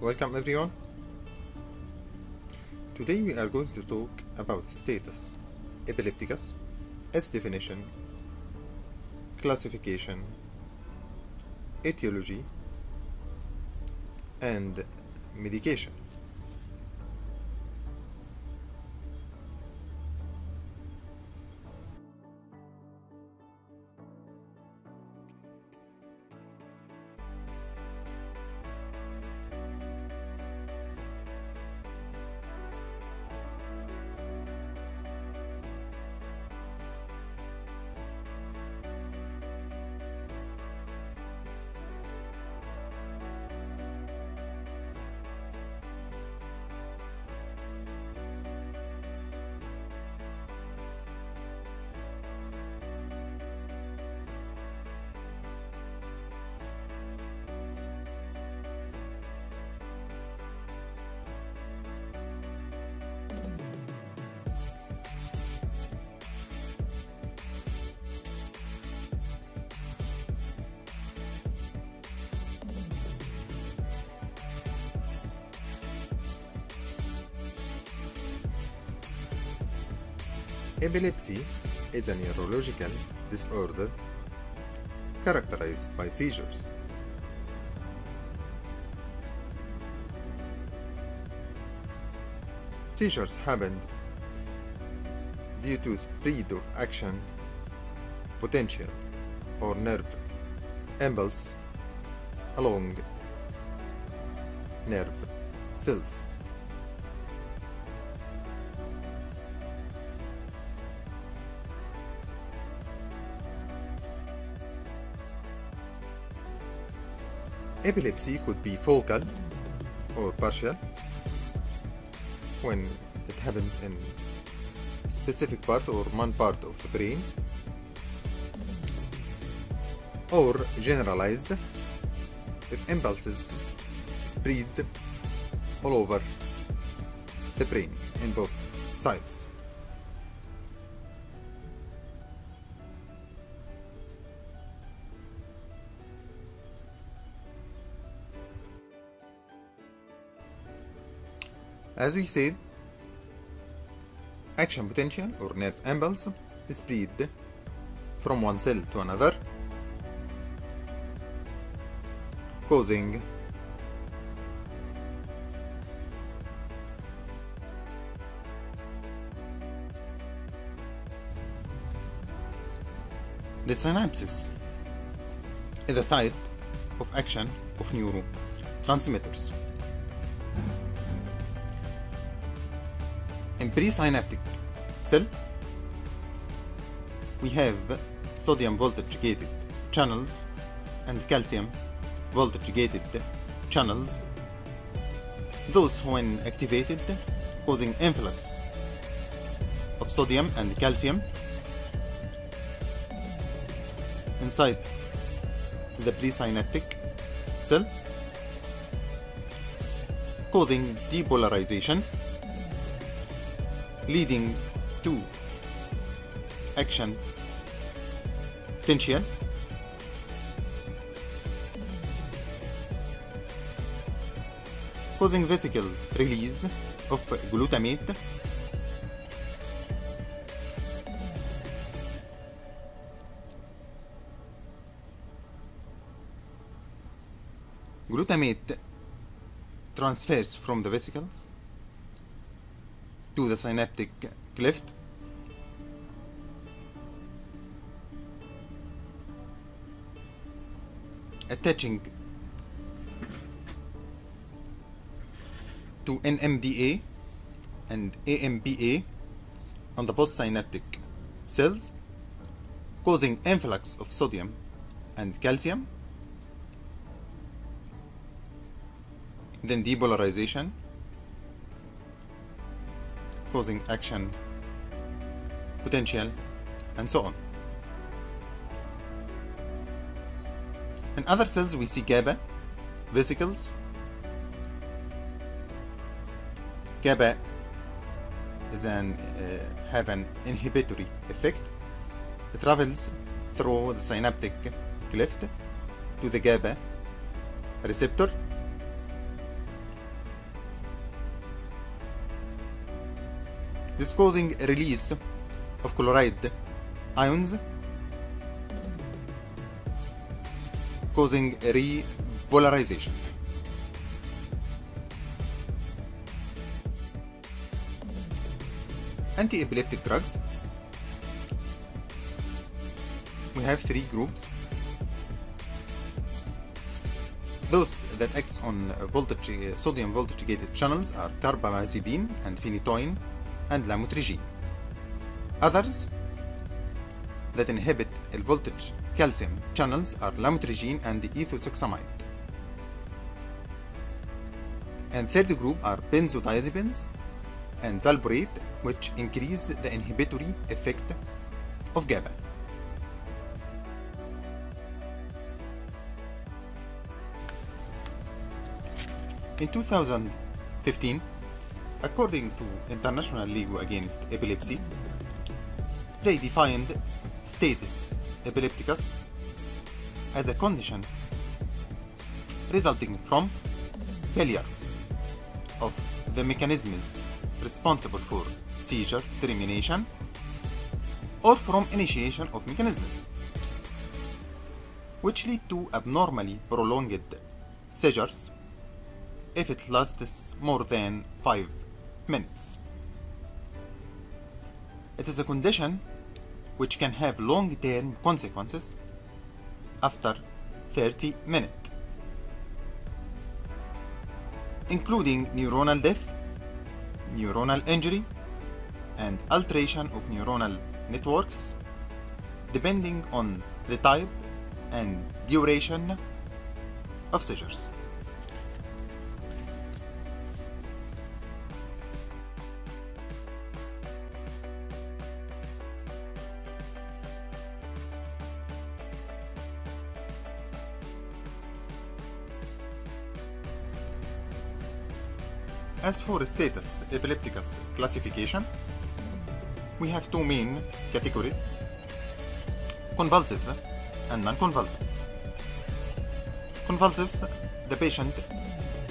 Welcome everyone. Today we are going to talk about status epilepticus, its definition, classification, etiology, and medication. Epilepsy is a neurological disorder characterized by seizures. Seizures happen due to speed of action potential or nerve impulse along nerve cells. Epilepsy could be focal or partial when it happens in specific part or one part of the brain, or generalized if impulses spread all over the brain in both sides. As we said, action potential or nerve impulse is spread from one cell to another, causing the synapses is the site of action of neurotransmitters. In presynaptic cell, we have sodium voltage gated channels and calcium voltage gated channels. Those, when activated, causing influx of sodium and calcium inside the presynaptic cell, causing depolarization, leading to action potential, causing vesicle release of glutamate, glutamate transfers from the vesicles to the synaptic cleft, attaching to NMDA and AMPA on the postsynaptic cells, causing influx of sodium and calcium, then depolarization, causing action potential, and so on. In other cells we see GABA vesicles. GABA is have an inhibitory effect. It travels through the synaptic cleft to the GABA receptor this causing release of chloride ions, causing repolarization. Anti-epileptic drugs, we have three groups. Those that acts on sodium voltage gated channels are carbamazepine and phenytoin and lamotrigine. Others that inhibit voltage calcium channels are lamotrigine and ethosuxamide. And third group are benzodiazepines and valproate, which increase the inhibitory effect of GABA. In 2015, according to International League Against Epilepsy, they defined status epilepticus as a condition resulting from failure of the mechanisms responsible for seizure termination or from initiation of mechanisms, which lead to abnormally prolonged seizures if it lasts more than 5 minutes. It is a condition which can have long-term consequences after 30 minutes, including neuronal death, neuronal injury, and alteration of neuronal networks, depending on the type and duration of seizures. As for status epilepticus classification, we have two main categories: convulsive and non-convulsive. Convulsive, the patient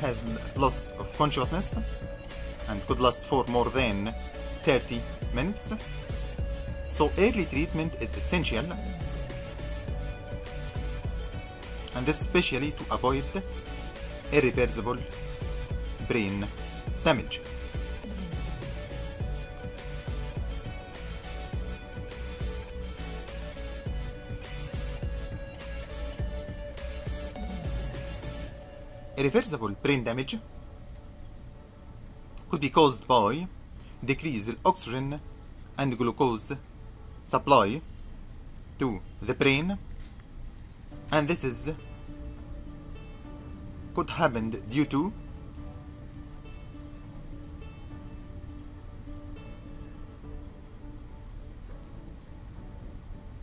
has loss of consciousness and could last for more than 30 minutes, so early treatment is essential, and especially to avoid irreversible brain damage. Irreversible brain damage could be caused by decreased oxygen and glucose supply to the brain, and this could happen due to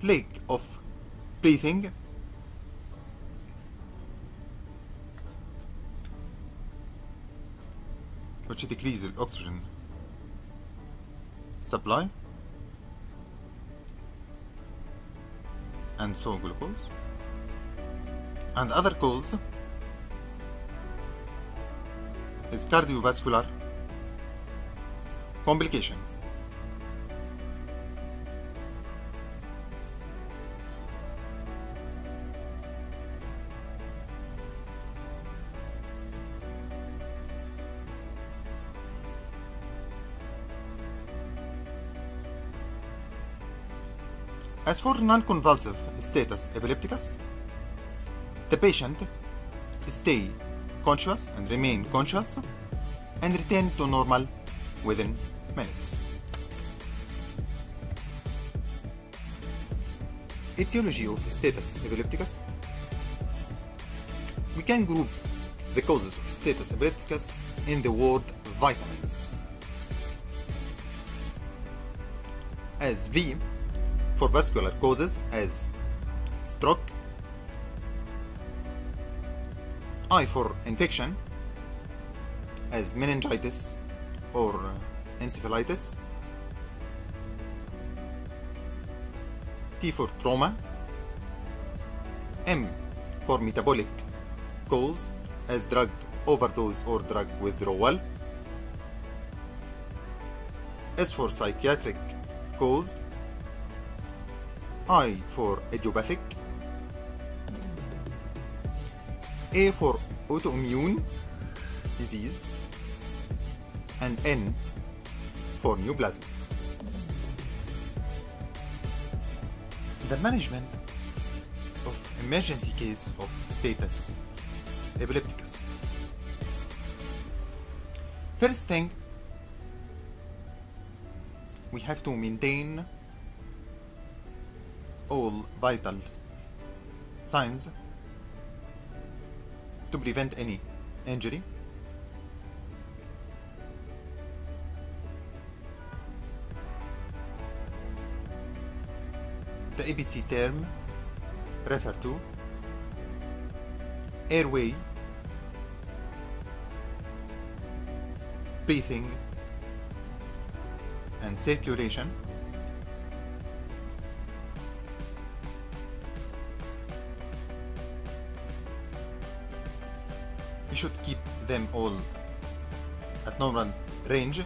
lack of breathing, which decreases oxygen supply, and so glucose, and other cause is cardiovascular complications. As for non-convulsive status epilepticus, the patient stay conscious and remain conscious and return to normal within minutes. Etiology of status epilepticus. We can group the causes of status epilepticus in the word vitamins, as V for vascular causes as stroke, I for infection as meningitis or encephalitis, T for trauma, M for metabolic cause as drug overdose or drug withdrawal, S for psychiatric cause, I for idiopathic, A for autoimmune disease, and N for neoplasm. The management of emergency case of status epilepticus. First thing, we have to maintain all vital signs to prevent any injury. The ABC term refer to airway, breathing, and circulation. We should keep them all at normal range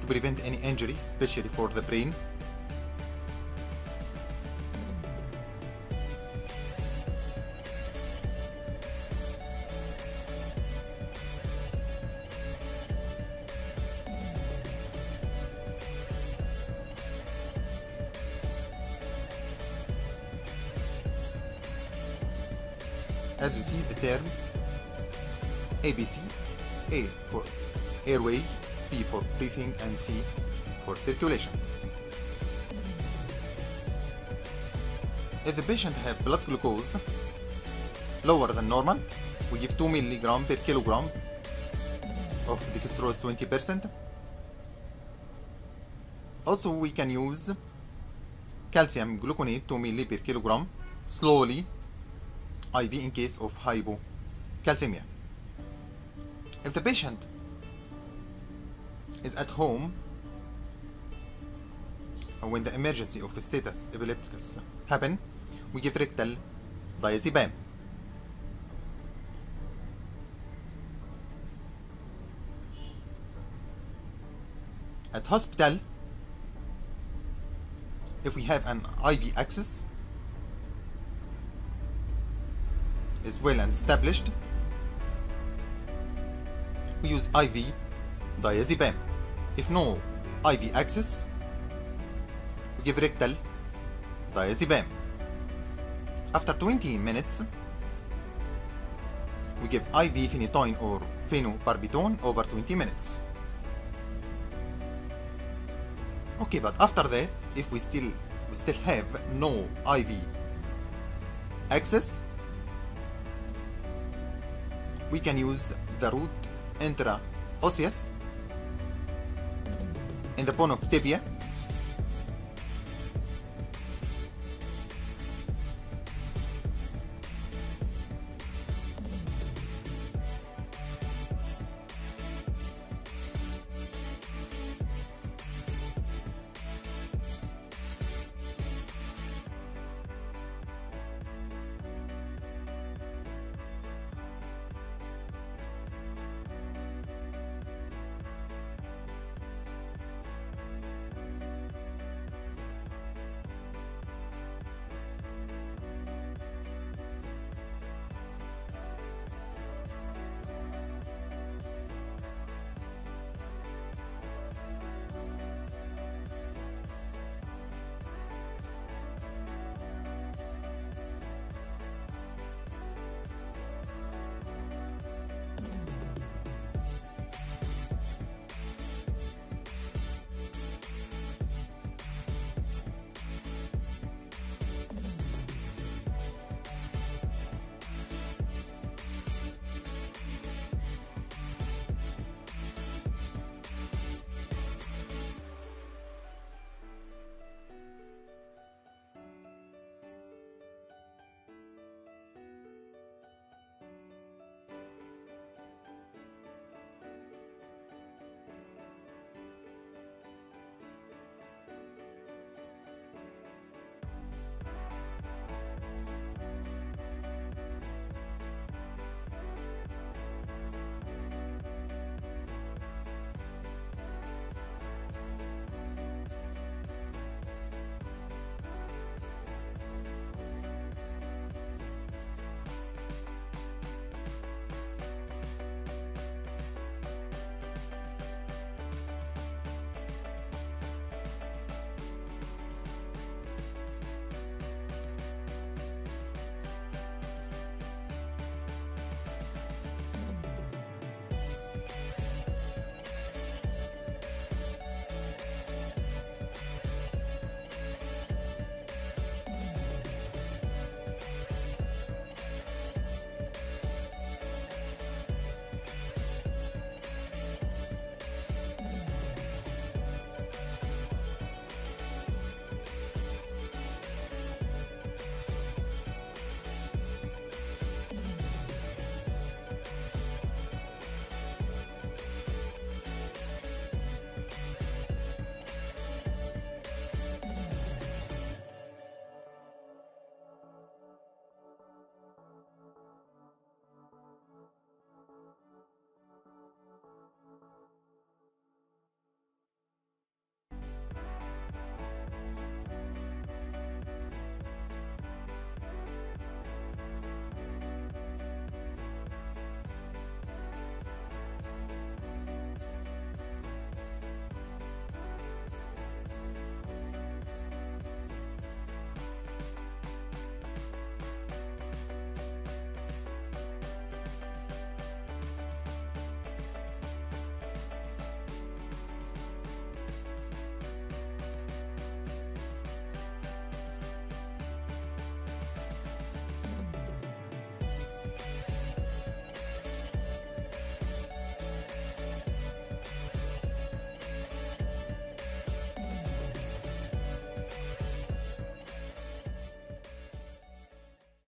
to prevent any injury, especially for the brain. As we see, the term ABC, A for airway, B for breathing, and C for circulation. If the patient have blood glucose lower than normal, we give 2 mg per kilogram of dextrose 20%. Also, we can use calcium gluconate 2 mg per kilogram slowly IV in case of hypocalcemia. If the patient is at home when the emergency of status epilepticus happen, we give rectal diazepam. At hospital, if we have an IV access is well established, we use IV diazepam. If no IV access, we give rectal diazepam. After 20 minutes, we give IV phenytoin or phenobarbital over 20 minutes. Okay, but after that, if we still have no IV access, we can use the root intraosseous in the bone of tibia